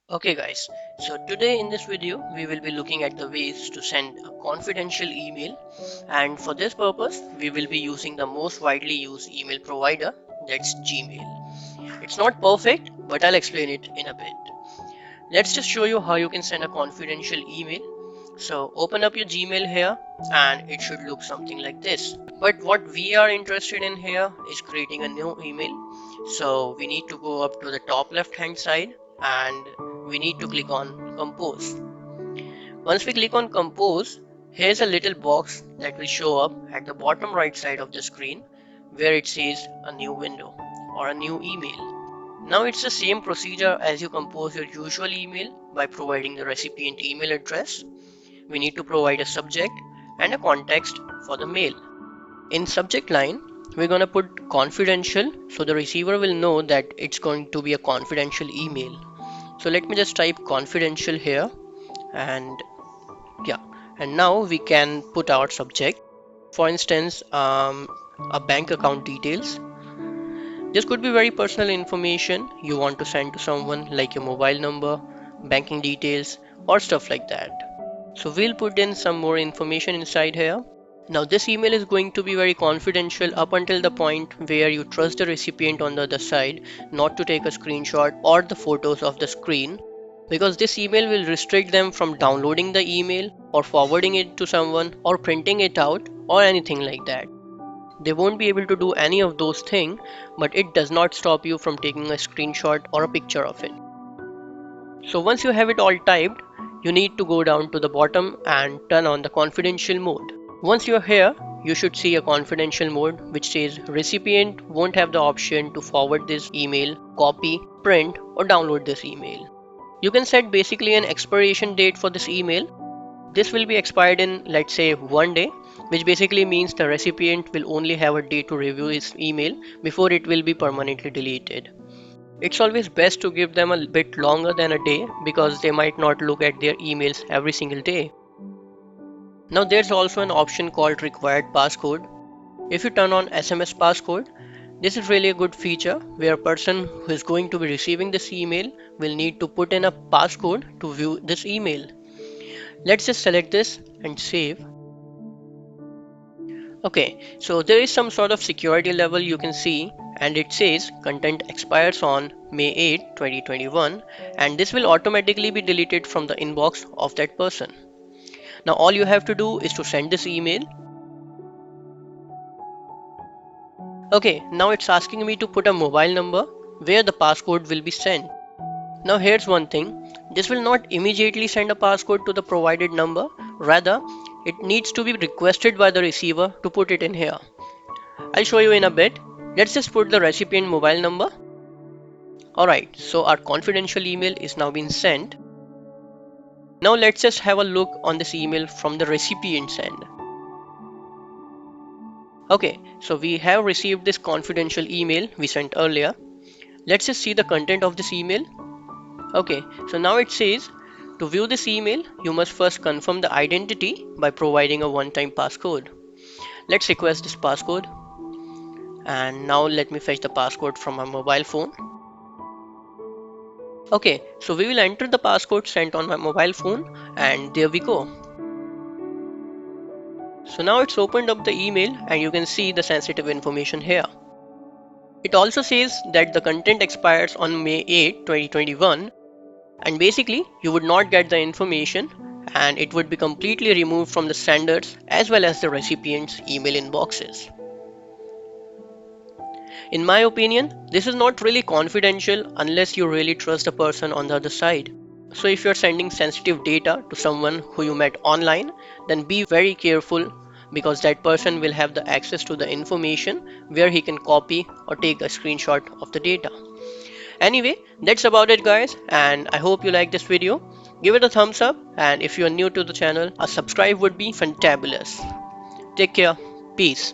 Okay guys, so today in this video we will be looking at the ways to send a confidential email, and for this purpose we will be using the most widely used email provider, that's Gmail. It's not perfect, but I'll explain it in a bit. Let's just show you how you can send a confidential email. So open up your Gmail here and it should look something like this. But what we are interested in here is creating a new email. So we need to go up to the top left hand side and we need to click on compose. Once we click on compose, here's a little box that will show up at the bottom right side of the screen where it says a new window or a new email. Now it's the same procedure as you compose your usual email by providing the recipient email address. We need to provide a subject and a context for the mail. In subject line, we're going to put confidential so the receiver will know that it's going to be a confidential email. So let me just type confidential here, and yeah, and now we can put our subject. For instance, a bank account details. This could be very personal information you want to send to someone, like your mobile number, banking details, or stuff like that. So we'll put in some more information inside here. Now this email is going to be very confidential up until the point where you trust the recipient on the other side not to take a screenshot or the photos of the screen, because this email will restrict them from downloading the email or forwarding it to someone or printing it out or anything like that. They won't be able to do any of those things, but it does not stop you from taking a screenshot or a picture of it. So once you have it all typed, you need to go down to the bottom and turn on the confidential mode. Once you're here, you should see a confidential mode which says recipient won't have the option to forward this email, copy, print, or download this email. You can set basically an expiration date for this email. This will be expired in, let's say, 1 day, which basically means the recipient will only have a day to review his email before it will be permanently deleted. It's always best to give them a bit longer than a day because they might not look at their emails every single day. Now there's also an option called required passcode. If you turn on SMS passcode, this is really a good feature where a person who is going to be receiving this email will need to put in a passcode to view this email. Let's just select this and save. Okay, so there is some sort of security level you can see, and it says content expires on May 8, 2021, and this will automatically be deleted from the inbox of that person. Now all you have to do is to send this email. Okay, now it's asking me to put a mobile number where the passcode will be sent. Now here's one thing, this will not immediately send a passcode to the provided number, rather it needs to be requested by the receiver to put it in here. I'll show you in a bit. Let's just put the recipient mobile number. Alright, so our confidential email is now being sent. Now let's just have a look on this email from the recipient's end. Okay, so we have received this confidential email we sent earlier. Let's just see the content of this email. Okay, so now it says to view this email, you must first confirm the identity by providing a one-time passcode. Let's request this passcode. And now let me fetch the passcode from my mobile phone. Okay, so we will enter the passcode sent on my mobile phone, and there we go. So now it's opened up the email and you can see the sensitive information here. It also says that the content expires on May 8, 2021, and basically you would not get the information and it would be completely removed from the senders as well as the recipient's email inboxes. In my opinion, this is not really confidential unless you really trust the person on the other side. So if you're sending sensitive data to someone who you met online, then be very careful because that person will have the access to the information where he can copy or take a screenshot of the data. Anyway, that's about it guys, and I hope you like this video. Give it a thumbs up, and if you are new to the channel, a subscribe would be fantabulous. Take care. Peace.